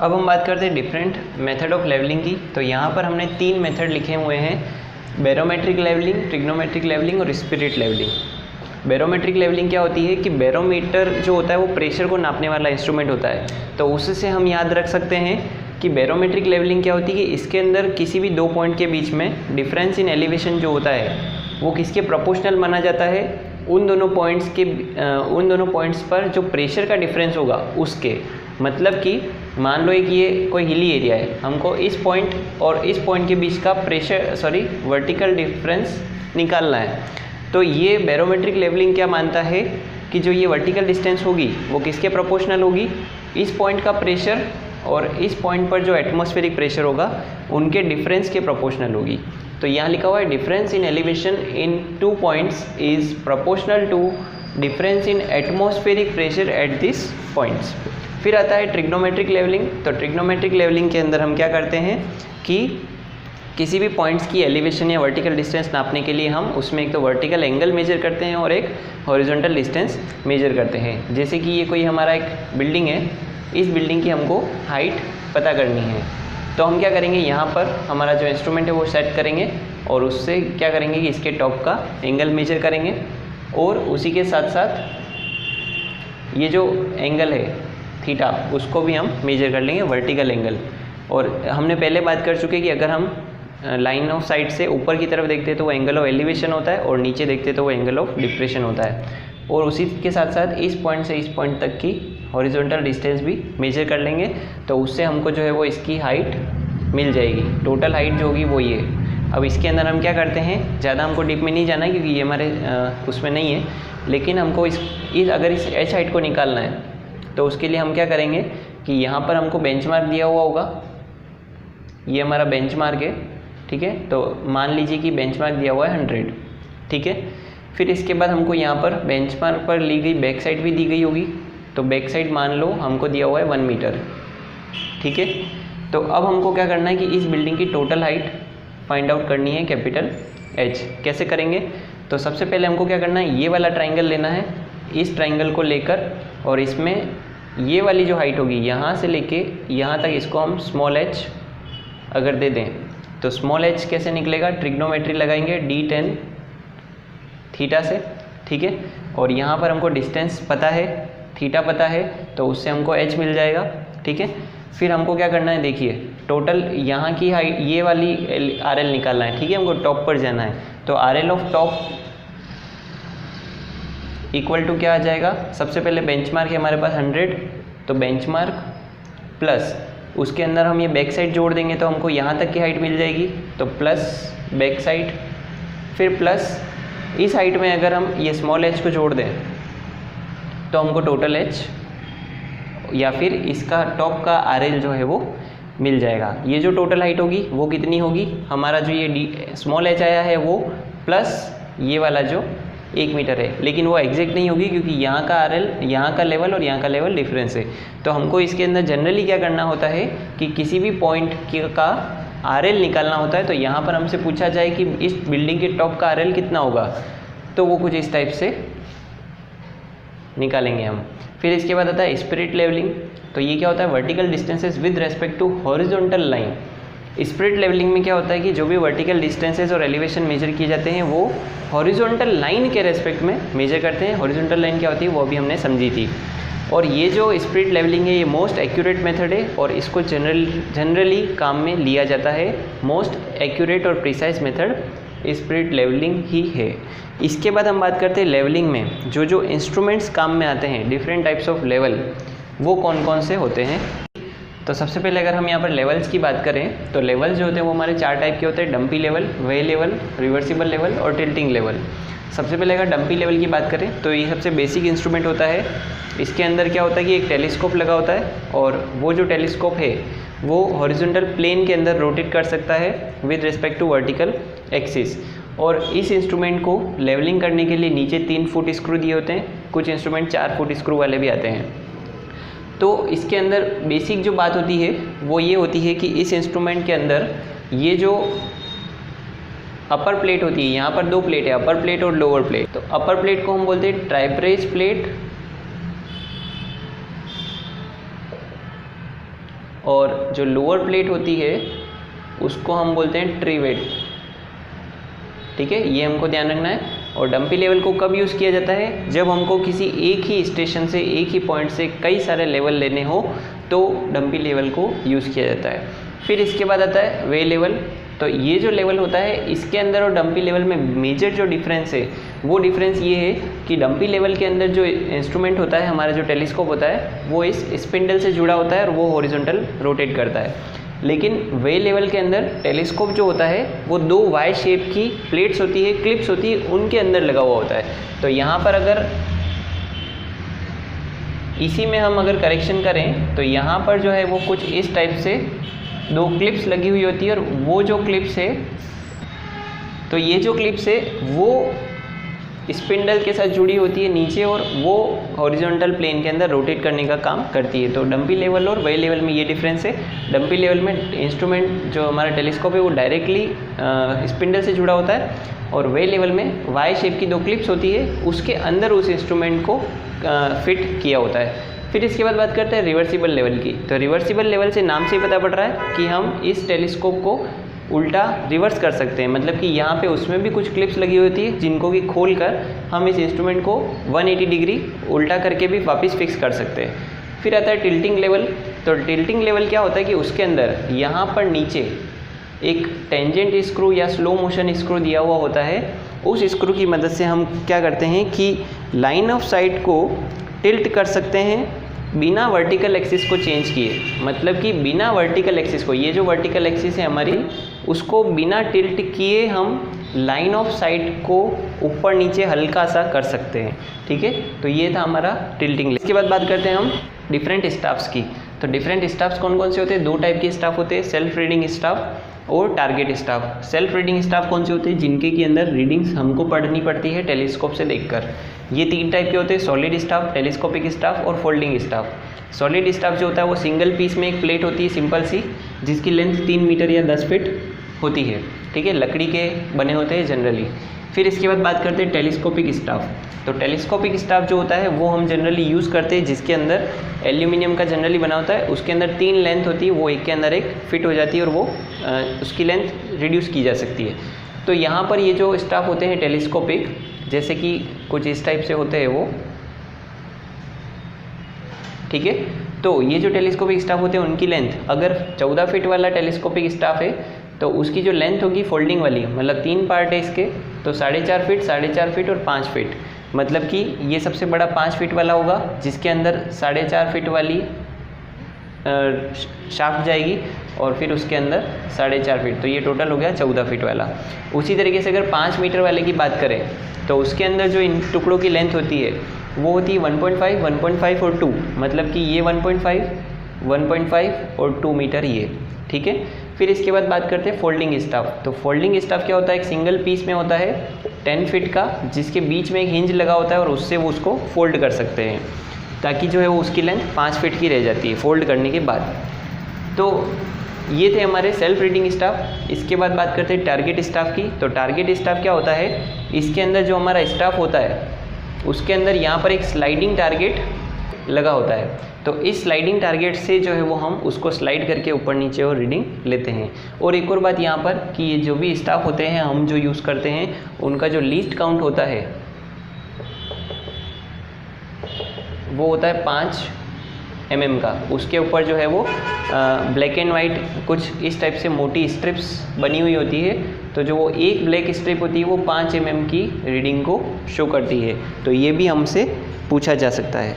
अब हम बात करते हैं डिफरेंट मेथड ऑफ लेवलिंग की। तो यहाँ पर हमने 3 मेथड लिखे हुए हैं, बैरोमेट्रिक लेवलिंग, ट्रिग्नोमेट्रिक लेवलिंग और स्पिरिट लेवलिंग। बैरोमेट्रिक लेवलिंग क्या होती है कि बैरोमीटर जो होता है वो प्रेशर को नापने वाला इंस्ट्रूमेंट होता है। तो उससे हम याद रख सकते हैं कि बैरोमेट्रिक लेवलिंग क्या होती है कि इसके अंदर किसी भी 2 पॉइंट के बीच में डिफरेंस इन एलिवेशन जो होता है वो किसके प्रोपोर्शनल माना जाता है, उन दोनों पॉइंट्स पर जो प्रेशर का डिफरेंस होगा उसके। मतलब कि मान लो एक ये कोई हिली एरिया है, हमको इस पॉइंट और इस पॉइंट के बीच का वर्टिकल डिफरेंस निकालना है। तो ये बैरोमेट्रिक लेवलिंग क्या मानता है कि जो ये वर्टिकल डिस्टेंस होगी वो किसके प्रोपोर्शनल होगी, इस पॉइंट का प्रेशर और इस पॉइंट पर जो एटमॉस्फेरिक प्रेशर होगा उनके डिफरेंस के प्रोपोर्शनल होगी। तो यहाँ लिखा हुआ है difference in elevation in 2 points is proportional to difference in atmospheric pressure at this points. फिर आता है ट्रिग्नोमेट्रिक लेवलिंग। तो ट्रिग्नोमेट्रिक लेवलिंग के अंदर हम क्या करते हैं कि किसी भी पॉइंट्स की एलिवेशन या वर्टिकल डिस्टेंस नापने के लिए हम उसमें एक तो वर्टिकल एंगल मेजर करते हैं और एक हॉरिजॉन्टल डिस्टेंस मेजर करते हैं। जैसे कि ये कोई हमारा एक बिल्डिंग है, इस बिल्डिंग की हमको हाइट पता करनी है, तो हम क्या करेंगे, यहाँ पर हमारा जो इंस्ट्रूमेंट है वो सेट करेंगे और उससे क्या करेंगे कि इसके टॉप का एंगल मेजर करेंगे और उसी के साथ साथ ये जो एंगल है थीटा उसको भी हम मेजर कर लेंगे, वर्टिकल एंगल। और हमने पहले बात कर चुके कि अगर हम लाइन ऑफ साइट से ऊपर की तरफ देखते हैं तो वो एंगल ऑफ एलिवेशन होता है और नीचे देखते तो वो एंगल ऑफ डिप्रेशन होता है। और उसी के साथ साथ इस पॉइंट से इस पॉइंट तक की हॉरिजॉन्टल डिस्टेंस भी मेजर कर लेंगे, तो उससे हमको जो है वो इसकी हाइट मिल जाएगी। टोटल हाइट जो होगी वो ये। अब इसके अंदर हम क्या करते हैं, ज़्यादा हमको डीप में नहीं जाना है क्योंकि ये हमारे उसमें नहीं है, लेकिन हमको अगर इस एच हाइट को निकालना है तो उसके लिए हम क्या करेंगे कि यहाँ पर हमको बेंचमार्क दिया हुआ होगा, ये हमारा बेंचमार्क है, ठीक है। तो मान लीजिए कि बेंचमार्क दिया हुआ है 100, ठीक है। फिर इसके बाद हमको यहाँ पर बेंचमार्क पर ली गई बैक साइड भी दी गई होगी, तो बैक साइड मान लो हमको दिया हुआ है 1 मीटर, ठीक है। तो अब हमको क्या करना है कि इस बिल्डिंग की टोटल हाइट फाइंड आउट करनी है, कैपिटल H। कैसे करेंगे, तो सबसे पहले हमको क्या करना है, ये वाला ट्राइंगल लेना है, इस ट्राइंगल को लेकर और इसमें ये वाली जो हाइट होगी यहाँ से लेके यहाँ तक इसको हम स्मॉल h अगर दे दें तो स्मॉल h कैसे निकलेगा, ट्रिग्नोमेट्री लगाएंगे d10 थीटा से, ठीक है। और यहाँ पर हमको डिस्टेंस पता है, थीटा पता है, तो उससे हमको h मिल जाएगा, ठीक है। फिर हमको क्या करना है, देखिए टोटल यहाँ की हाइट ये वाली RL निकालना है, ठीक है। हमको टॉप पर जाना है, तो RL of top equal to क्या आ जाएगा, सबसे पहले बेंचमार्क है हमारे पास 100, तो बेंचमार्क प्लस उसके अंदर हम ये बैक साइड जोड़ देंगे तो हमको यहाँ तक की हाइट मिल जाएगी, तो प्लस बैक साइड, फिर प्लस इस हाइट में अगर हम ये स्मॉल h को जोड़ दें तो हमको टोटल h या फिर इसका टॉप का RL जो है वो मिल जाएगा। ये जो टोटल हाइट होगी वो कितनी होगी, हमारा जो ये स्मॉल h आया है वो प्लस ये वाला जो 1 मीटर है, लेकिन वो एग्जैक्ट नहीं होगी क्योंकि यहाँ का RL, यहाँ का लेवल और यहाँ का लेवल डिफरेंस है। तो हमको इसके अंदर जनरली क्या करना होता है कि किसी भी पॉइंट का RL निकालना होता है। तो यहाँ पर हमसे पूछा जाए कि इस बिल्डिंग के टॉप का RL कितना होगा, तो वो कुछ इस टाइप से निकालेंगे हम। फिर इसके बाद आता है स्पिरिट लेवलिंग। तो ये क्या होता है, vertical distances with respect to horizontal line. Spirit levelling में क्या होता है कि जो भी वर्टिकल डिस्टेंसेस और एलिवेशन मेजर किए जाते हैं वो हॉरिजॉन्टल लाइन के रेस्पेक्ट में मेजर करते हैं। हॉरिजॉन्टल लाइन क्या होती है वो भी हमने समझी थी। और ये जो स्पिरिट लेवलिंग है ये मोस्ट एक्यूरेट मेथड है और इसको जनरली काम में लिया जाता है। मोस्ट एक्यूरेट और प्रिसाइज मेथड स्पिरिट लेवलिंग ही है। इसके बाद हम बात करते हैं लेवलिंग में जो जो इंस्ट्रूमेंट्स काम में आते हैं, डिफरेंट टाइप्स ऑफ लेवल, वो कौन कौन से होते हैं। तो सबसे पहले अगर हम यहाँ पर लेवल्स की बात करें तो लेवल्स जो होते हैं वो हमारे 4 टाइप के होते हैं, डंपी लेवल, वे लेवल, रिवर्सिबल लेवल और टिल्टिंग लेवल। सबसे पहले अगर डंपी लेवल की बात करें तो ये सबसे बेसिक इंस्ट्रूमेंट होता है। इसके अंदर क्या होता है कि एक टेलीस्कोप लगा होता है और वो जो टेलीस्कोप है वो हॉरिजॉन्टल प्लेन के अंदर रोटेट कर सकता है with respect to vertical axis. और इस इंस्ट्रूमेंट को लेवलिंग करने के लिए नीचे 3 फुट स्क्रू दिए होते हैं, कुछ इंस्ट्रूमेंट 4 फुट स्क्रू वाले भी आते हैं। तो इसके अंदर बेसिक जो बात होती है वो ये होती है कि इस इंस्ट्रूमेंट के अंदर ये जो अपर प्लेट होती है, यहाँ पर 2 प्लेट है, अपर प्लेट और लोअर प्लेट। तो अपर प्लेट को हम बोलते हैं ट्राइप्रेज प्लेट और जो लोअर प्लेट होती है उसको हम बोलते हैं ट्रिवेट। ठीक है, ये हमको ध्यान रखना है। और डंपी लेवल को कब यूज़ किया जाता है? जब हमको किसी एक ही स्टेशन से, एक ही पॉइंट से कई सारे लेवल लेने हो तो डंपी लेवल को यूज़ किया जाता है। फिर इसके बाद आता है वे लेवल। तो ये जो लेवल होता है इसके अंदर और डंपी लेवल में मेजर जो डिफरेंस है वो डिफरेंस ये है कि डंपी लेवल के अंदर जो इंस्ट्रूमेंट होता है, हमारा जो टेलीस्कोप होता है, वो इस स्पिंडल से जुड़ा होता है और वो हॉरिजॉन्टल रोटेट करता है। लेकिन वे लेवल के अंदर टेलीस्कोप जो होता है वो दो वाई शेप की प्लेट्स होती है, क्लिप्स होती है, उनके अंदर लगा हुआ होता है। तो यहाँ पर अगर इसी में हम अगर करेक्शन करें तो यहाँ पर जो है वो कुछ इस टाइप से दो क्लिप्स लगी हुई होती है और वो जो क्लिप्स है, तो ये जो क्लिप्स है वो स्पिंडल के साथ जुड़ी होती है नीचे और वो हॉरिजॉन्टल प्लेन के अंदर रोटेट करने का काम करती है। तो डंपी लेवल और वे लेवल में ये डिफरेंस है। डंपी लेवल में इंस्ट्रूमेंट जो हमारा टेलीस्कोप है वो डायरेक्टली स्पिंडल से जुड़ा होता है और वे लेवल में वाई शेप की दो क्लिप्स होती है, उसके अंदर उस इंस्ट्रूमेंट को फिट किया होता है। फिर इसके बाद बात करते हैं रिवर्सिबल लेवल की। तो रिवर्सिबल लेवल से नाम से ही पता पड़ रहा है कि हम इस टेलीस्कोप को उल्टा रिवर्स कर सकते हैं। मतलब कि यहाँ पे उसमें भी कुछ क्लिप्स लगी होती है जिनको कि खोल कर हम इस इंस्ट्रूमेंट को 180 डिग्री उल्टा करके भी वापस फिक्स कर सकते हैं। फिर आता है टिल्टिंग लेवल। तो टिल्टिंग लेवल क्या होता है कि उसके अंदर यहाँ पर नीचे एक टेंजेंट स्क्रू या स्लो मोशन स्क्रू दिया हुआ होता है। उस स्क्रू की मदद से हम क्या करते हैं कि लाइन ऑफ साइट को टिल्ट कर सकते हैं बिना वर्टिकल एक्सिस को चेंज किए। मतलब कि बिना वर्टिकल एक्सिस को, ये जो वर्टिकल एक्सिस है हमारी, उसको बिना टिल्ट किए हम लाइन ऑफ साइट को ऊपर नीचे हल्का सा कर सकते हैं। ठीक है, तो ये था हमारा टिल्टिंग। इसके बाद बात करते हैं हम डिफरेंट स्टाफ्स की। तो डिफरेंट स्टाफ्स कौन कौन से होते हैं? दो टाइप के स्टाफ होते हैं, सेल्फ रीडिंग स्टाफ और target staff. Self reading staff कौन से होते हैं? जिनके के अंदर रीडिंग्स हमको पढ़नी पड़ती है टेलीस्कोप से देखकर। ये तीन टाइप के होते हैं, सॉलिड स्टाफ, टेलीस्कोपिक स्टाफ और फोल्डिंग स्टाफ। सॉलिड स्टाफ जो होता है वो सिंगल पीस में एक प्लेट होती है सिंपल सी, जिसकी लेंथ 3 मीटर या 10 फीट होती है। ठीक है, लकड़ी के बने होते हैं जनरली। फिर इसके बाद बात करते हैं टेलीस्कोपिक स्टाफ। तो टेलीस्कोपिक स्टाफ जो होता है वो हम जनरली यूज़ करते हैं, जिसके अंदर एल्यूमिनियम का जनरली बना होता है। उसके अंदर 3 लेंथ होती है, वो एक के अंदर एक फिट हो जाती है और वो उसकी लेंथ रिड्यूस की जा सकती है। तो यहाँ पर ये जो स्टाफ होते हैं टेलीस्कोपिक, जैसे कि कुछ इस टाइप से होते हैं वो। ठीक है, तो ये जो टेलीस्कोपिक स्टाफ होते हैं उनकी लेंथ, अगर 14 फीट वाला टेलीस्कोपिक स्टाफ है तो उसकी जो लेंथ होगी फोल्डिंग वाली, मतलब 3 पार्ट है इसके, तो 4.5 फीट, 4.5 फीट और 5 फीट। मतलब कि ये सबसे बड़ा 5 फीट वाला होगा, जिसके अंदर 4.5 फीट वाली शाफ्ट जाएगी और फिर उसके अंदर 4.5 फीट, तो ये टोटल हो गया 14 फीट वाला। उसी तरीके से अगर 5 मीटर वाले की बात करें तो उसके अंदर जो इन टुकड़ों की लेंथ होती है वो होती है 1.5, 1.5 और 2। मतलब कि ये 1.5, 1.5 और 2 मीटर ये। ठीक है, फिर इसके बाद बात करते हैं फोल्डिंग स्टाफ। तो फोल्डिंग स्टाफ क्या होता है? एक सिंगल पीस में होता है 10 फीट का, जिसके बीच में एक हिंज लगा होता है और उससे वो उसको फोल्ड कर सकते हैं, ताकि जो है वो उसकी लेंथ 5 फीट की रह जाती है फोल्ड करने के बाद। तो ये थे हमारे सेल्फ रीडिंग स्टाफ। इसके बाद बात करते हैं टारगेट स्टाफ की। तो टारगेट स्टाफ क्या होता है? इसके अंदर जो हमारा स्टाफ होता है उसके अंदर यहाँ पर एक स्लाइडिंग टारगेट लगा होता है। तो इस स्लाइडिंग टारगेट से जो है वो हम उसको स्लाइड करके ऊपर नीचे और रीडिंग लेते हैं। और एक और बात यहाँ पर कि ये जो भी स्टाफ होते हैं हम जो यूज़ करते हैं उनका जो लीस्ट काउंट होता है वो होता है 5 mm का। उसके ऊपर जो है वो ब्लैक एंड वाइट कुछ इस टाइप से मोटी स्ट्रिप्स बनी हुई होती है। तो जो वो एक ब्लैक स्ट्रिप होती है वो 5 mm की रीडिंग को शो करती है। तो ये भी हमसे पूछा जा सकता है।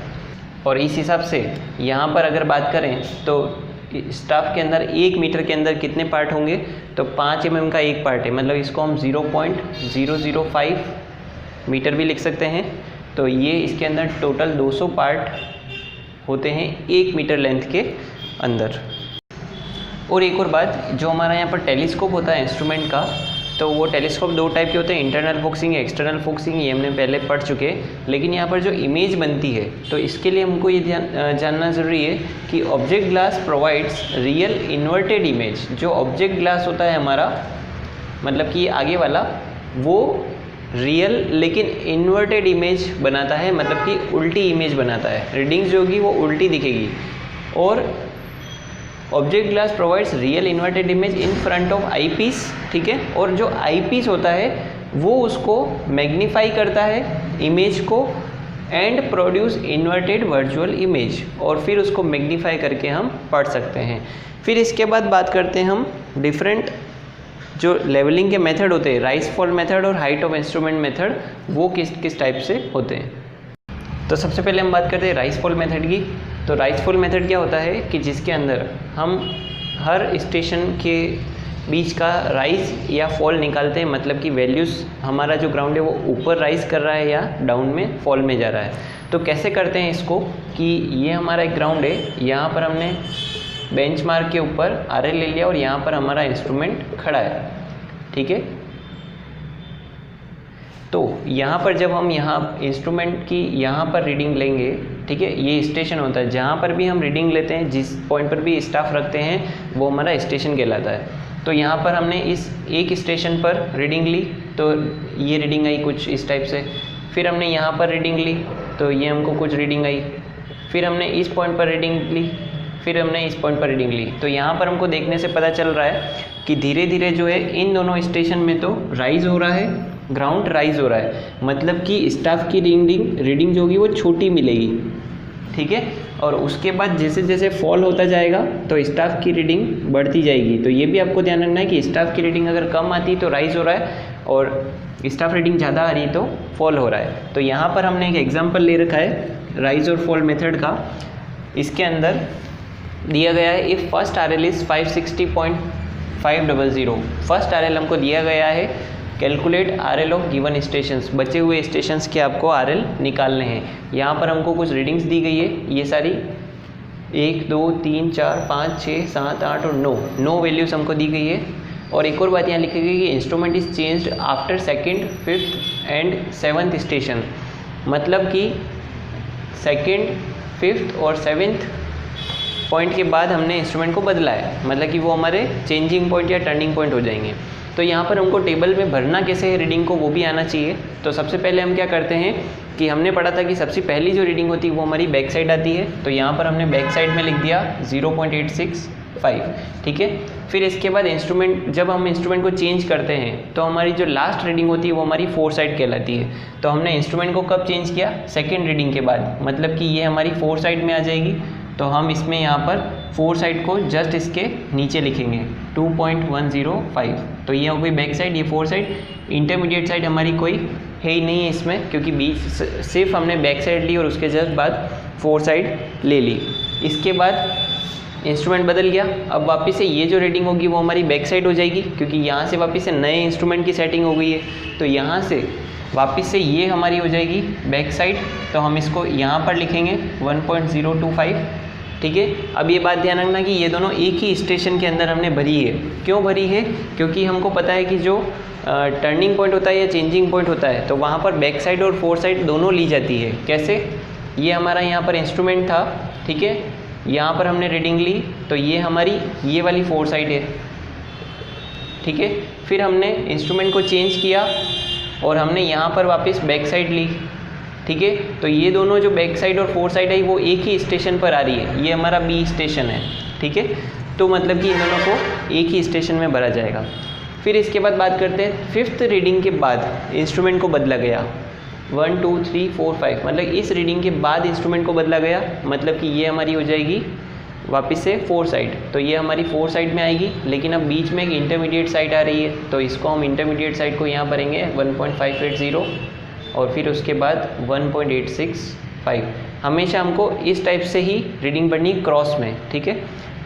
और इस हिसाब से यहाँ पर अगर बात करें तो स्टाफ के अंदर 1 मीटर के अंदर कितने पार्ट होंगे? तो 5 mm का एक पार्ट है, मतलब इसको हम 0.005 मीटर भी लिख सकते हैं। तो ये इसके अंदर टोटल 200 पार्ट होते हैं 1 मीटर लेंथ के अंदर। और एक और बात, जो हमारा यहाँ पर टेलीस्कोप होता है इंस्ट्रूमेंट का, तो वो टेलीस्कोप 2 टाइप के होते हैं, इंटरनल फोकसिंग या एक्सटर्नल फोकसिंग। ये हमने पहले पढ़ चुके हैं। लेकिन यहाँ पर जो इमेज बनती है तो इसके लिए हमको ये जानना ज़रूरी है कि object glass provides real inverted image. जो ऑब्जेक्ट ग्लास होता है हमारा, मतलब कि आगे वाला, वो रियल लेकिन इन्वर्टेड इमेज बनाता है, मतलब कि उल्टी इमेज बनाता है। रीडिंग्स जो होगी वो उल्टी दिखेगी। Object glass provides real inverted image in front of eyepiece, ठीक है, और जो आई पीस होता है वो उसको मैग्नीफाई करता है इमेज को and produce inverted virtual image, और फिर उसको मैग्नीफाई करके हम पढ़ सकते हैं। फिर इसके बाद बात करते हैं हम डिफरेंट जो लेवलिंग के मेथड होते हैं, राइज फॉल मेथड और हाइट ऑफ इंस्ट्रूमेंट मेथड, वो किस किस टाइप से होते हैं। तो सबसे पहले हम बात करते हैं राइज फॉल मेथड की। तो राइज फॉल मेथड क्या होता है कि जिसके अंदर हम हर स्टेशन के बीच का राइज या फॉल निकालते हैं, मतलब कि वैल्यूज़ हमारा जो ग्राउंड है वो ऊपर राइज कर रहा है या डाउन में फॉल में जा रहा है। तो कैसे करते हैं इसको कि ये हमारा एक ग्राउंड है, यहाँ पर हमने बेंचमार्क के ऊपर RL ले लिया और यहाँ पर हमारा इंस्ट्रूमेंट खड़ा है, ठीक है। तो यहाँ पर जब हम यहाँ इंस्ट्रूमेंट की यहाँ पर रीडिंग लेंगे, ठीक है, ये स्टेशन होता है, जहाँ पर भी हम रीडिंग लेते हैं, जिस पॉइंट पर भी स्टाफ रखते हैं वो हमारा स्टेशन कहलाता है। तो यहाँ पर हमने इस एक स्टेशन पर रीडिंग ली, तो ये रीडिंग आई कुछ इस टाइप से। फिर हमने यहाँ पर रीडिंग ली तो ये हमको कुछ रीडिंग आई। फिर हमने इस पॉइंट पर रीडिंग ली, फिर हमने इस पॉइंट पर रीडिंग ली। तो यहाँ पर हमको देखने से पता चल रहा है कि धीरे धीरे जो है इन दोनों स्टेशन में तो राइज हो रहा है, ग्राउंड राइज हो रहा है, मतलब कि स्टाफ की रीडिंग जो होगी वो छोटी मिलेगी, ठीक है। और उसके बाद जैसे जैसे फॉल होता जाएगा तो स्टाफ की रीडिंग बढ़ती जाएगी। तो ये भी आपको ध्यान रखना है कि स्टाफ की रीडिंग अगर कम आती है तो राइज हो रहा है, और स्टाफ रीडिंग ज़्यादा आ रही है तो फॉल हो रहा है। तो यहाँ पर हमने एक एग्जांपल ले रखा है राइज और फॉल मेथड का। इसके अंदर दिया गया है if first RL is 560.500, first RL हमको दिया गया है, calculate RL of given stations, बचे हुए स्टेशंस के आपको RL निकालने हैं। यहाँ पर हमको कुछ रीडिंग्स दी गई है, ये सारी 1 2 3 4 5 6 7 8 और 9 वैल्यूज़ हमको दी गई है। और एक और बात यहाँ लिखी गई कि instrument is changed after 2nd, 5th and 7th station, मतलब कि 2nd, 5th और 7th पॉइंट के बाद हमने इंस्ट्रूमेंट को बदला है, मतलब कि वो हमारे चेंजिंग पॉइंट या टर्निंग पॉइंट हो जाएंगे। तो यहाँ पर हमको टेबल में भरना कैसे है रीडिंग को, वो भी आना चाहिए। तो सबसे पहले हम क्या करते हैं कि हमने पढ़ा था कि सबसे पहली जो रीडिंग होती है वो हमारी बैक साइड आती है। तो यहाँ पर हमने बैक साइड में लिख दिया 0.865, ठीक है। फिर इसके बाद जब हम इंस्ट्रूमेंट को चेंज करते हैं तो हमारी जो लास्ट रीडिंग होती है वो हमारी 4 साइड कहलाती है। तो हमने इंस्ट्रूमेंट को कब चेंज किया, 2nd रीडिंग के बाद, मतलब कि ये हमारी 4 साइड में आ जाएगी। तो हम इसमें यहाँ पर 4 साइड को जस्ट इसके नीचे लिखेंगे 2.105। तो ये हो गई बैक साइड, ये 4 साइड। इंटरमीडिएट साइड हमारी कोई है ही नहीं है इसमें, क्योंकि बीच सिर्फ हमने बैक साइड ली और उसके जस्ट बाद 4 साइड ले ली। इसके बाद इंस्ट्रूमेंट बदल गया, अब वापस से ये जो रीडिंग होगी वो हमारी बैक साइड हो जाएगी, क्योंकि यहाँ से वापस से नए इंस्ट्रूमेंट की सेटिंग हो गई है। तो यहाँ से वापस से ये हमारी हो जाएगी बैक साइड। तो हम इसको यहाँ पर लिखेंगे 1.025, ठीक है। अब ये बात ध्यान रखना कि ये दोनों एक ही स्टेशन के अंदर हमने भरी है। क्यों भरी है, क्योंकि हमको पता है कि जो टर्निंग पॉइंट होता है या चेंजिंग पॉइंट होता है तो वहाँ पर बैक साइड और 4 साइड दोनों ली जाती है। कैसे, ये हमारा यहाँ पर इंस्ट्रूमेंट था, ठीक है, यहाँ पर हमने रीडिंग ली तो ये हमारी ये वाली 4 साइड है, ठीक है। फिर हमने इंस्ट्रूमेंट को चेंज किया और हमने यहाँ पर वापस बैक साइड ली, ठीक है। तो ये दोनों जो बैक साइड और 4 साइड है वो एक ही स्टेशन पर आ रही है, ये हमारा B स्टेशन है, ठीक है। तो मतलब कि इन दोनों को एक ही स्टेशन में भरा जाएगा। फिर इसके बाद बात करते हैं 5th रीडिंग के बाद इंस्ट्रूमेंट को बदला गया, 1 2 3 4 5, मतलब इस रीडिंग के बाद इंस्ट्रूमेंट को बदला गया, मतलब कि ये हमारी हो जाएगी वापस से 4 साइड। तो ये हमारी 4 साइड में आएगी, लेकिन अब बीच में एक इंटरमीडिएट साइड आ रही है, तो इसको हम इंटरमीडिएट साइड को यहाँ भरेंगे 1.580 और फिर उसके बाद 1.865। हमेशा हमको इस टाइप से ही रीडिंग पढ़नी क्रॉस में, ठीक है।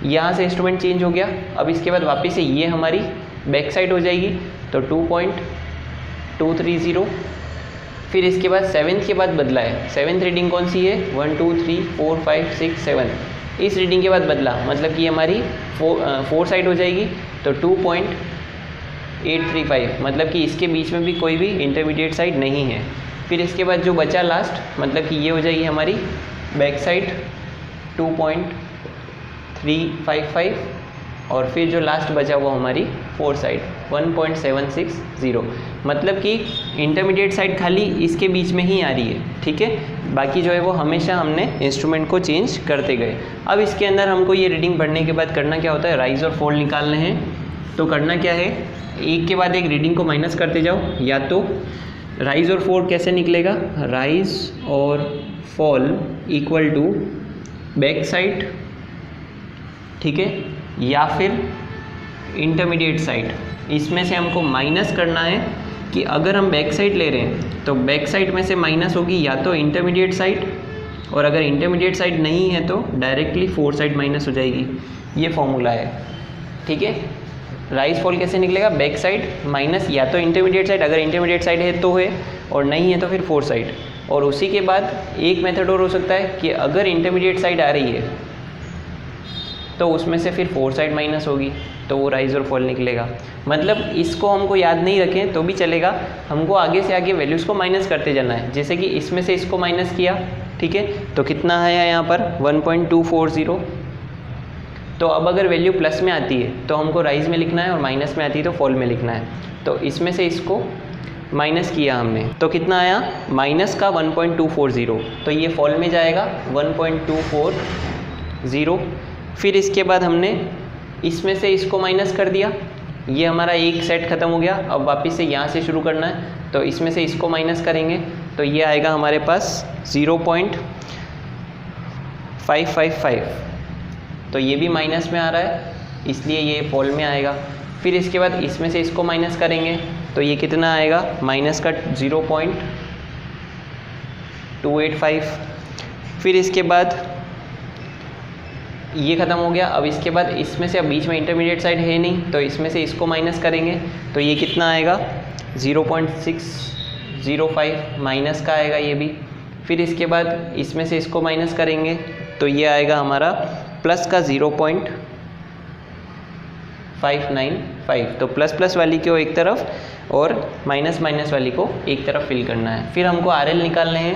यहाँ से इंस्ट्रूमेंट चेंज हो गया, अब इसके बाद वापस से ये हमारी बैक साइड हो जाएगी, तो 2.230। फिर इसके बाद 7th के बाद बदला है, 7th रीडिंग कौन सी है, 1 2 3 4 5 6 7, इस रीडिंग के बाद बदला, मतलब कि हमारी 4 साइड हो जाएगी, तो 2.835, मतलब कि इसके बीच में भी कोई भी इंटरमीडिएट साइड नहीं है। फिर इसके बाद जो बचा लास्ट, मतलब कि ये हो जाएगी हमारी बैक साइड 2.355 और फिर जो लास्ट बचा वो हमारी फोर साइड 1.760, मतलब कि इंटरमीडिएट साइड खाली इसके बीच में ही आ रही है, ठीक है। बाकी जो है वो हमेशा हमने इंस्ट्रूमेंट को चेंज करते गए। अब इसके अंदर हमको ये रीडिंग पढ़ने के बाद करना क्या होता है, राइज और फॉल निकालने हैं। तो करना क्या है, एक के बाद एक रीडिंग को माइनस करते जाओ। या तो राइज और फॉल कैसे निकलेगा, राइज और fall equal to back sight, ठीक है, या फिर इंटरमीडिएट साइड। इसमें से हमको माइनस करना है कि अगर हम बैक साइड ले रहे हैं तो बैक साइड में से माइनस होगी या तो इंटरमीडिएट साइड, और अगर इंटरमीडिएट साइड नहीं है तो डायरेक्टली फोर साइड माइनस हो जाएगी। ये फॉर्मूला है, ठीक है। राइज फॉल कैसे निकलेगा, बैक साइड माइनस या तो इंटरमीडिएट साइड, अगर इंटरमीडिएट साइड है तो है, और नहीं है तो फिर फोर साइड। और उसी के बाद एक मेथड और हो सकता है कि अगर इंटरमीडिएट साइड आ रही है तो उसमें से फिर फोर साइड माइनस होगी, तो वो राइज और फॉल निकलेगा। मतलब इसको हमको याद नहीं रखें तो भी चलेगा, हमको आगे से आगे वैल्यूज़ को माइनस करते जाना है। जैसे कि इसमें से इसको माइनस किया, ठीक है, तो कितना है यहाँ पर 1.240। तो अब अगर वैल्यू प्लस में आती है तो हमको राइज में लिखना है, और माइनस में आती है तो फॉल में लिखना है। तो इसमें से इसको माइनस किया हमने, तो कितना आया माइनस का 1.240, तो ये फॉल में जाएगा 1.240। फिर इसके बाद हमने इसमें से इसको माइनस कर दिया, ये हमारा एक सेट ख़त्म हो गया। अब वापस से यहाँ से शुरू करना है, तो इसमें से इसको माइनस करेंगे तो ये आएगा हमारे पास 0.555, तो ये भी माइनस में आ रहा है इसलिए ये फॉल में आएगा। फिर इसके बाद इसमें से इसको माइनस करेंगे तो ये कितना आएगा माइनस का 0.285। फिर इसके बाद ये ख़त्म हो गया। अब इसके बाद इसमें से अब बीच में इंटरमीडिएट साइड है नहीं, तो इसमें से इसको माइनस करेंगे तो ये कितना आएगा 0.605 माइनस का आएगा ये भी। फिर इसके बाद इसमें से इसको माइनस करेंगे तो ये आएगा हमारा प्लस का 0.595। तो प्लस प्लस वाली को एक तरफ और माइनस माइनस वाली को एक तरफ फिल करना है। फिर हमको RL निकालने हैं,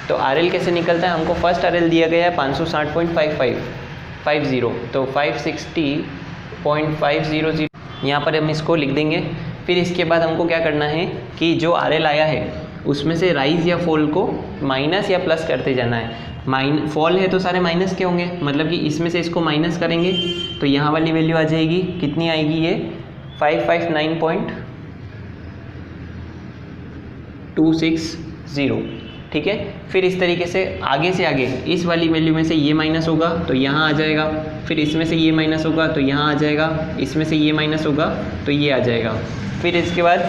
तो RL कैसे निकलता है, हमको फर्स्ट RL दिया गया है 560.5550, तो 560.500 यहाँ पर हम इसको लिख देंगे। फिर इसके बाद हमको क्या करना है कि जो RL आया है उसमें से राइज या फॉल को माइनस या प्लस करते जाना है। फॉल है तो सारे माइनस के होंगे, मतलब कि इसमें से इसको माइनस करेंगे तो यहाँ वाली वैल्यू आ जाएगी, कितनी आएगी ये 559.260, ठीक है। फिर इस तरीके से आगे इस वाली वैल्यू में से ये माइनस होगा तो यहाँ आ जाएगा, फिर इसमें से ये माइनस होगा तो यहाँ आ जाएगा, इसमें से ये माइनस होगा तो ये आ जाएगा। फिर इसके बाद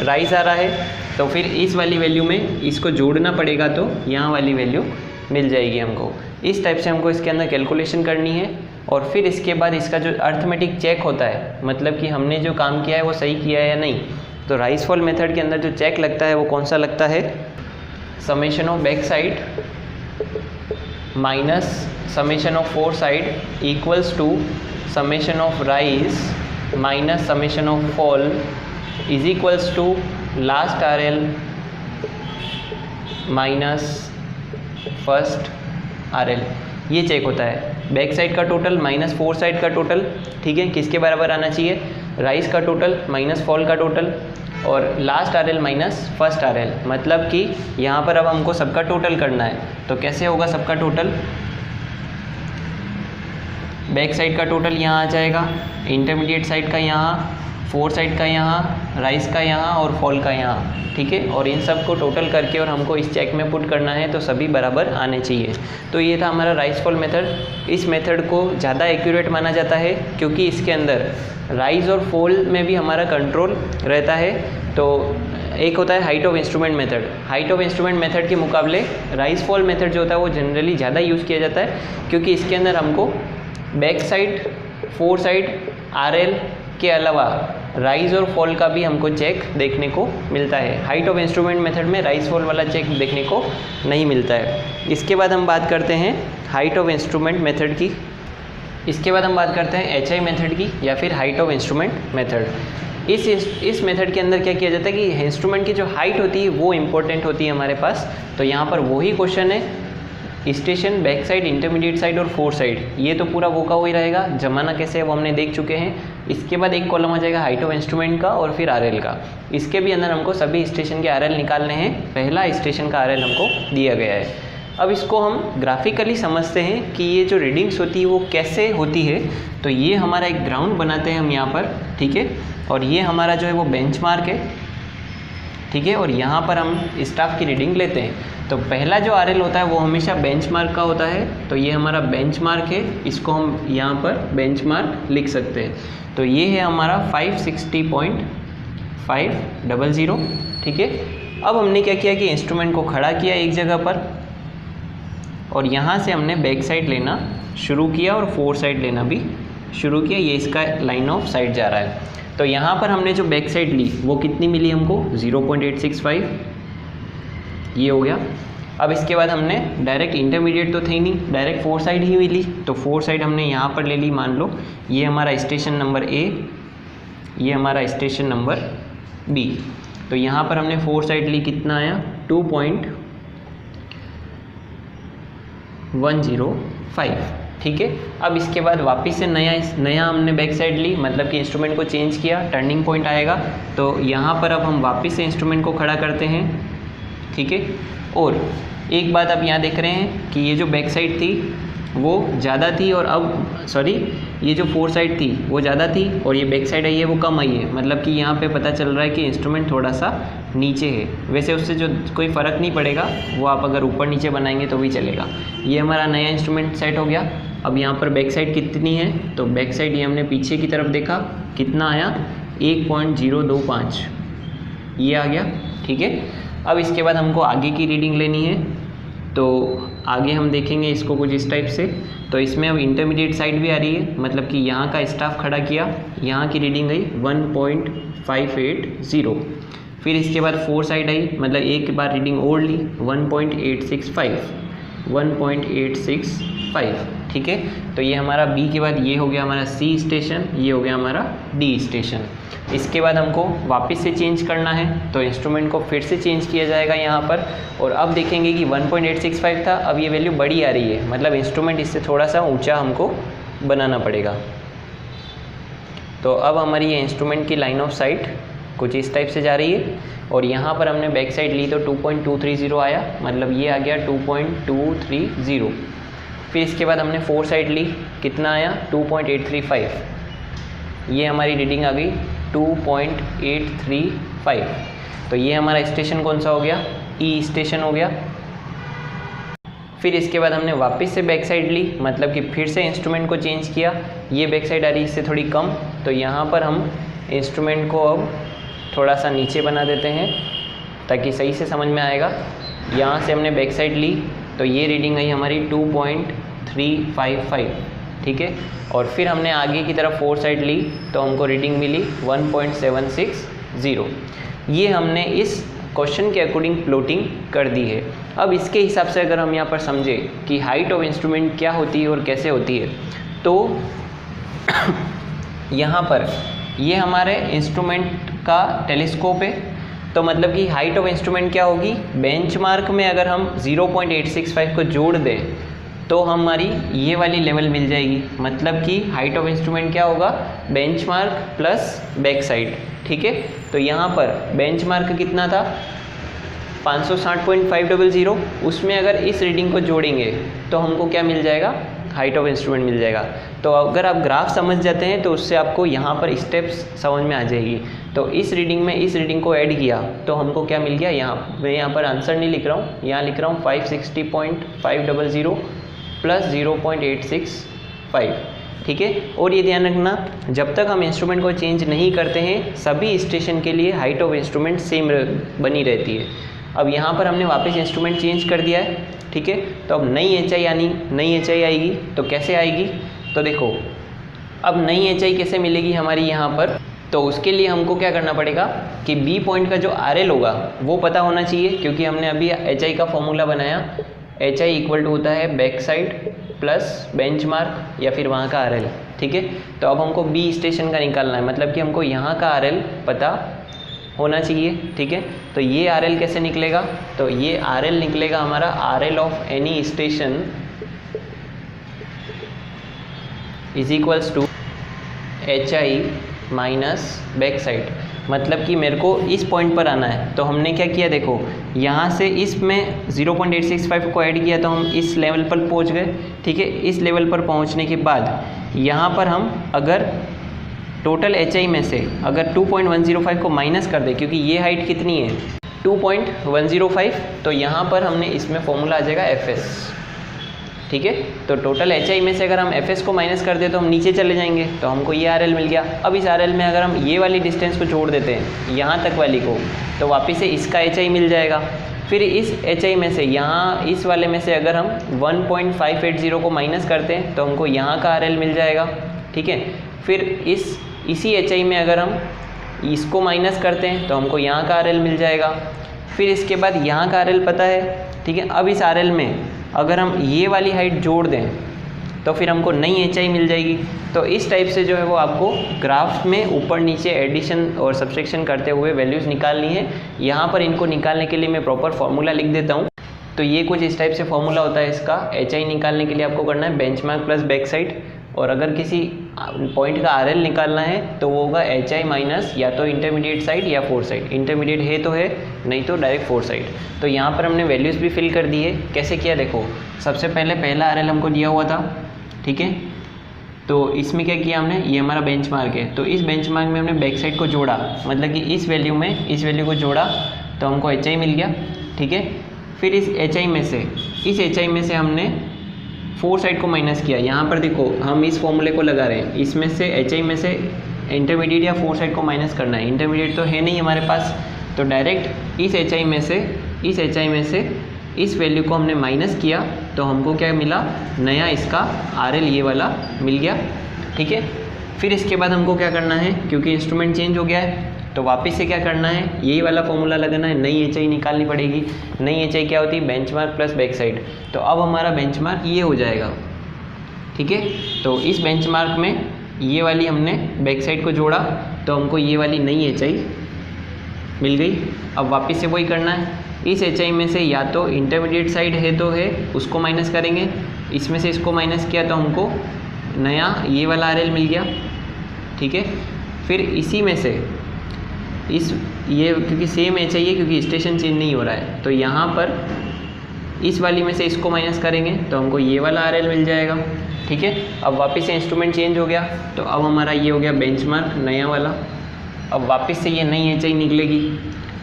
राइज आ रहा है तो फिर इस वाली वैल्यू में इसको जोड़ना पड़ेगा तो यहाँ वाली वैल्यू मिल जाएगी हमको। इस टाइप से हमको इसके अंदर कैलकुलेशन करनी है। और फिर इसके बाद इसका जो अर्थमेटिक चेक होता है, मतलब कि हमने जो काम किया है वो सही किया है या नहीं, तो राइज फॉल मेथड के अंदर जो चेक लगता है वो कौन सा लगता है, summation of back sight minus summation of fore sight equals to summation of rise minus summation of fall is equals to last RL minus first RL। ये चेक होता है बैक साइड का टोटल माइनस फोर साइड का total, ठीक है, किसके बराबर आना चाहिए, राइज का टोटल माइनस फॉल का टोटल, और last RL minus first RL। मतलब कि यहाँ पर अब हमको सबका टोटल करना है, तो कैसे होगा सबका टोटल, बैक साइड का टोटल यहाँ आ जाएगा, इंटरमीडिएट साइड का यहाँ, फोर साइड का यहाँ, राइज का यहाँ और फॉल का यहाँ, ठीक है। और इन सब को टोटल करके और हमको इस चेक में पुट करना है तो सभी बराबर आने चाहिए। तो ये था हमारा राइज फॉल मेथड। इस मेथड को ज़्यादा एक्यूरेट माना जाता है क्योंकि इसके अंदर राइज और फॉल में भी हमारा कंट्रोल रहता है। तो एक होता है height of instrument method. Height of instrument method के मुकाबले राइज फॉल मेथड जो होता है वो जनरली ज़्यादा यूज़ किया जाता है क्योंकि इसके अंदर हमको back side, four side, RL के अलावा राइज और फॉल का भी हमको चेक देखने को मिलता है। हाइट ऑफ इंस्ट्रूमेंट मेथड में राइज फॉल वाला चेक देखने को नहीं मिलता है। इसके बाद हम बात करते हैं हाइट ऑफ इंस्ट्रूमेंट मेथड की। इसके बाद हम बात करते हैं HI मेथड की या फिर हाइट ऑफ इंस्ट्रूमेंट मेथड। इस मेथड के अंदर क्या किया जाता है कि इंस्ट्रूमेंट की जो हाइट होती है वो इम्पोर्टेंट होती है हमारे पास। तो यहाँ पर वही क्वेश्चन है, station, back side, intermediate side और फोर साइड, ये तो पूरा वो का वही रहेगा। जमाना कैसे है वो हमने देख चुके हैं। इसके बाद एक कॉलम आ जाएगा हाइट ऑफ इंस्ट्रूमेंट का और फिर आरएल का। इसके भी अंदर हमको सभी स्टेशन के आरएल निकालने हैं। पहला स्टेशन का आरएल हमको दिया गया है। अब इसको हम ग्राफिकली समझते हैं कि ये जो रीडिंग्स होती है वो कैसे होती है। तो ये हमारा एक ग्राउंड बनाते हैं हम यहाँ पर, ठीक है, और ये हमारा जो है वो बेंचमार्क है, ठीक है, और यहाँ पर हम स्टाफ की रीडिंग लेते हैं। तो पहला जो आरएल होता है वो हमेशा बेंचमार्क का होता है। तो ये हमारा बेंचमार्क है, इसको हम यहाँ पर बेंचमार्क लिख सकते हैं। तो ये है हमारा 560.500, ठीक है। अब हमने क्या किया कि इंस्ट्रूमेंट को खड़ा किया एक जगह पर और यहाँ से हमने बैक साइड लेना शुरू किया और फोर साइड लेना भी शुरू किया। ये इसका लाइन ऑफ साइड जा रहा है। तो यहाँ पर हमने जो बैक साइड ली वो कितनी मिली हमको 0.865, ये हो गया। अब इसके बाद हमने डायरेक्ट इंटरमीडिएट तो थे नहीं, डायरेक्ट फोर साइड ही मिली। तो फोर साइड हमने यहाँ पर ले ली। मान लो ये हमारा स्टेशन नंबर ए, ये हमारा स्टेशन नंबर बी। तो यहाँ पर हमने फोर साइड ली, कितना आया 2.105, ठीक है। अब इसके बाद वापस से नया हमने बैक साइड ली, मतलब कि इंस्ट्रूमेंट को चेंज किया, टर्निंग पॉइंट आएगा। तो यहाँ पर अब हम वापस से इंस्ट्रूमेंट को खड़ा करते हैं, ठीक है। और एक बात आप यहाँ देख रहे हैं कि ये जो बैक साइड थी वो ज़्यादा थी और अब ये जो फोर साइड थी वो ज़्यादा थी और ये बैक साइड आई है वो कम आई है। मतलब कि यहाँ पे पता चल रहा है कि इंस्ट्रूमेंट थोड़ा सा नीचे है। वैसे उससे जो कोई फ़र्क नहीं पड़ेगा, वो आप अगर ऊपर नीचे बनाएंगे तो भी चलेगा। ये हमारा नया इंस्ट्रूमेंट सेट हो गया। अब यहाँ पर बैक साइड कितनी है, तो बैक साइड ये हमने पीछे की तरफ देखा, कितना आया 1.025, ये आ गया, ठीक है। अब इसके बाद हमको आगे की रीडिंग लेनी है। तो आगे हम देखेंगे इसको कुछ इस टाइप से। तो इसमें अब इंटरमीडिएट साइड भी आ रही है, मतलब कि यहाँ का स्टाफ खड़ा किया, यहाँ की रीडिंग आई 1.580। फिर इसके बाद फोर साइड आई, मतलब एक बार रीडिंग और ली 1.865, ठीक है। तो ये हमारा बी के बाद ये हो गया हमारा सी स्टेशन, ये हो गया हमारा डी स्टेशन। इसके बाद हमको वापस से चेंज करना है, तो इंस्ट्रूमेंट को फिर से चेंज किया जाएगा यहाँ पर। और अब देखेंगे कि 1.865 था, अब ये वैल्यू बड़ी आ रही है, मतलब इंस्ट्रूमेंट इससे थोड़ा सा ऊंचा हमको बनाना पड़ेगा। तो अब हमारी ये इंस्ट्रूमेंट की लाइन ऑफ साइट कुछ इस टाइप से जा रही है। और यहाँ पर हमने बैक साइड ली तो 2.230 आया, मतलब ये आ गया 2.230। फिर इसके बाद हमने फोर साइड ली, कितना आया 2.835, ये हमारी रीडिंग आ गई 2.835। तो ये हमारा स्टेशन कौन सा हो गया, ई स्टेशन हो गया। फिर इसके बाद हमने वापस से बैक साइड ली, मतलब कि फिर से इंस्ट्रूमेंट को चेंज किया। ये बैक साइड आ रही है इससे थोड़ी कम, तो यहाँ पर हम इंस्ट्रूमेंट को अब थोड़ा सा नीचे बना देते हैं ताकि सही से समझ में आएगा। यहाँ से हमने बैक साइड ली तो ये रीडिंग आई हमारी 2.355, ठीक है। और फिर हमने आगे की तरफ फोर साइड ली तो हमको रीडिंग मिली 1.760। ये हमने इस क्वेश्चन के अकॉर्डिंग प्लॉटिंग कर दी है। अब इसके हिसाब से अगर हम यहाँ पर समझें कि हाइट ऑफ इंस्ट्रूमेंट क्या होती है और कैसे होती है, तो यहाँ पर ये हमारे इंस्ट्रूमेंट का टेलीस्कोप है। तो मतलब कि हाइट ऑफ इंस्ट्रूमेंट क्या होगी, बेंचमार्क में अगर हम 0.865 को जोड़ दें तो हमारी ये वाली लेवल मिल जाएगी। मतलब कि हाइट ऑफ इंस्ट्रूमेंट क्या होगा, बेंचमार्क प्लस बैक साइड, ठीक है। तो यहाँ पर बेंचमार्क कितना था 560.500, उसमें अगर इस रीडिंग को जोड़ेंगे तो हमको क्या मिल जाएगा, हाइट ऑफ इंस्ट्रूमेंट मिल जाएगा। तो अगर आप ग्राफ समझ जाते हैं तो उससे आपको यहाँ पर स्टेप्स समझ में आ जाएगी। तो इस रीडिंग में इस रीडिंग को ऐड किया तो हमको क्या मिल गया, मैं यहाँ पर आंसर नहीं लिख रहा हूँ, यहाँ लिख रहा हूँ 560.500 प्लस 0.865, ठीक है। और ये ध्यान रखना, जब तक हम इंस्ट्रूमेंट को चेंज नहीं करते हैं सभी स्टेशन के लिए हाइट ऑफ इंस्ट्रूमेंट सेम बनी रहती है। अब यहाँ पर हमने वापस इंस्ट्रूमेंट चेंज कर दिया है, ठीक है। तो अब नई एचआई आएगी। तो कैसे आएगी, तो देखो अब नई एचआई कैसे मिलेगी हमारी यहाँ पर, तो उसके लिए हमको क्या करना पड़ेगा कि बी पॉइंट का जो आरएल होगा वो पता होना चाहिए, क्योंकि हमने अभी एचआई का फॉर्मूला बनाया। एचआई इक्वल टू होता है बैक साइड प्लस बेंचमार्क या फिर वहाँ का आरएल, ठीक है। तो अब हमको बी स्टेशन का निकालना है, मतलब कि हमको यहाँ का आरएल पता होना चाहिए, ठीक है। तो ये आरएल कैसे निकलेगा, तो ये आरएल निकलेगा हमारा RL of any station is equals to H I minus back sight, मतलब कि मेरे को इस पॉइंट पर आना है। तो हमने क्या किया, देखो यहाँ से इसमें 0.865 को ऐड किया तो हम इस लेवल पर पहुँच गए, ठीक है। इस लेवल पर पहुँचने के बाद यहाँ पर हम अगर टोटल एच आई में से अगर 2.105 को माइनस कर दे, क्योंकि ये हाइट कितनी है 2.105, तो यहाँ पर हमने इसमें फॉर्मूला आ जाएगा एफ एस, ठीक है। तो टोटल एच आई में से अगर हम एफ एस को माइनस कर दे तो हम नीचे चले जाएंगे, तो हमको ये आर एल मिल गया। अब इस आर एल में अगर हम ये वाली डिस्टेंस को जोड़ देते हैं यहाँ तक वाली को, तो वापस से इसका एच आई मिल जाएगा। फिर इस एच आई में से यहाँ इस वाले में से अगर हम 1.580 को माइनस करते हैं तो हमको यहाँ का आर एल मिल जाएगा, ठीक है। फिर इसी एच आई में अगर हम इसको माइनस करते हैं तो हमको यहाँ का आर एल मिल जाएगा। फिर इसके बाद यहाँ का आर एल पता है, ठीक है। अब इस आर एल में अगर हम ये वाली हाइट जोड़ दें तो फिर हमको नई एच आई मिल जाएगी। तो इस टाइप से जो है वो आपको ग्राफ में ऊपर नीचे एडिशन और सब्सट्रैक्शन करते हुए वैल्यूज़ निकालनी है। यहाँ पर इनको निकालने के लिए मैं प्रॉपर फार्मूला लिख देता हूँ। तो ये कुछ इस टाइप से फार्मूला होता है इसका। एच आई निकालने के लिए आपको करना है बेंचमार्क प्लस बैक साइड, और अगर किसी पॉइंट का आर एल निकालना है तो वो होगा एच आई माइनस या तो इंटरमीडिएट साइड या फोर साइड। इंटरमीडिएट है तो है, नहीं तो डायरेक्ट फोर साइड। तो यहाँ पर हमने वैल्यूज़ भी फिल कर दी है। कैसे किया, देखो सबसे पहले पहला आर एल हमको दिया हुआ था, ठीक है। तो इसमें क्या किया हमने, ये हमारा बेंचमार्क है, तो इस बेंचमार्क में हमने बैक साइड को जोड़ा, मतलब कि इस वैल्यू में इस वैल्यू को जोड़ा तो हमको एच आई मिल गया, ठीक है। फिर इस एच आई में से हमने फोर साइड को माइनस किया। यहाँ पर देखो हम इस फॉर्मूले को लगा रहे हैं, इसमें से एच आई में से इंटरमीडिएट या फोर साइड को माइनस करना है। इंटरमीडिएट तो है नहीं हमारे पास, तो डायरेक्ट इस एच आई में से इस वैल्यू को हमने माइनस किया तो हमको क्या मिला, नया इसका आर एल ये वाला मिल गया, ठीक है। फिर इसके बाद हमको क्या करना है, क्योंकि इंस्ट्रूमेंट चेंज हो गया है तो वापस से क्या करना है, यही वाला फॉर्मूला लगाना है, नई एच आई निकालनी पड़ेगी। नई एच आई क्या होती है, बेंचमार्क प्लस बैक साइड। तो अब हमारा बेंचमार्क ये हो जाएगा, ठीक है। तो इस बेंचमार्क में ये वाली हमने बैक साइड को जोड़ा तो हमको ये वाली नई एच आई मिल गई। अब वापस से वही करना है, इस एच आई में से या तो इंटरमीडिएट साइड है तो है उसको माइनस करेंगे, इसमें से इसको माइनस किया तो हमको नया ये वाला आर एल मिल गया, ठीक है। फिर इसी में से ये क्योंकि सेम एच आई है, क्योंकि स्टेशन चेंज नहीं हो रहा है, तो यहाँ पर इस वाली में से इसको माइनस करेंगे तो हमको ये वाला आर एल मिल जाएगा, ठीक है। अब वापस से इंस्ट्रूमेंट चेंज हो गया तो अब हमारा ये हो गया बेंचमार्क नया वाला। अब वापस से ये नई एच आई निकलेगी,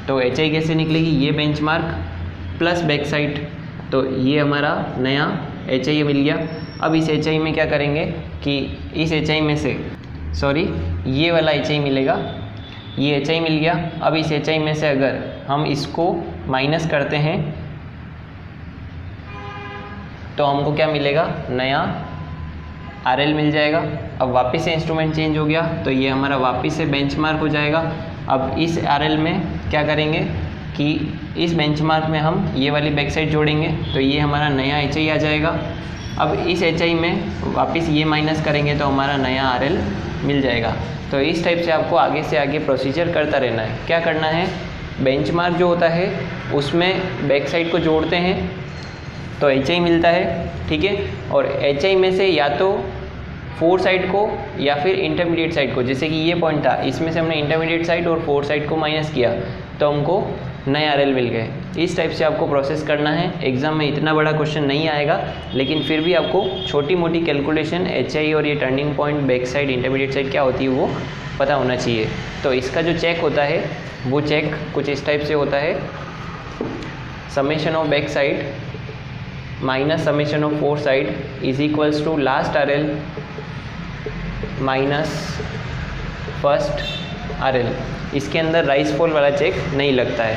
तो एच आई कैसे निकलेगी, ये बेंचमार्क प्लस बैक साइड, तो ये हमारा नया एच आई मिल गया। अब इस एच आई में क्या करेंगे कि इस एच आई में से ये वाला एच आई मिलेगा, ये एच आई मिल गया। अब इस एच आई में से अगर हम इसको माइनस करते हैं तो हमको क्या मिलेगा, नया आर एल मिल जाएगा। अब वापस से इंस्ट्रूमेंट चेंज हो गया तो ये हमारा वापस से बेंचमार्क हो जाएगा। अब इस आर एल में क्या करेंगे कि इस बेंचमार्क में हम ये वाली बैक साइड जोड़ेंगे तो ये हमारा नया एच आई आ जाएगा। अब इस एच आई में वापस ये माइनस करेंगे तो हमारा नया आर एल मिल जाएगा। तो इस टाइप से आपको आगे से आगे प्रोसीजर करता रहना है। क्या करना है, बेंचमार्क जो होता है उसमें बैक साइड को जोड़ते हैं तो एच आई मिलता है, ठीक है। और एच आई में से या तो फोर साइड को या फिर इंटरमीडिएट साइड को, जैसे कि ये पॉइंट था इसमें से हमने इंटरमीडिएट साइड और फोर साइड को माइनस किया तो हमको नए आर एल मिल गए। इस टाइप से आपको प्रोसेस करना है। एग्जाम में इतना बड़ा क्वेश्चन नहीं आएगा, लेकिन फिर भी आपको छोटी मोटी कैलकुलेशन एच आई और ये turning point back side intermediate side क्या होती है वो पता होना चाहिए। तो इसका जो चेक होता है वो चेक कुछ इस टाइप से होता है, summation of back sight minus summation of fore sight is equals to last R L minus first R L. इसके अंदर राइज फॉल वाला चेक नहीं लगता है।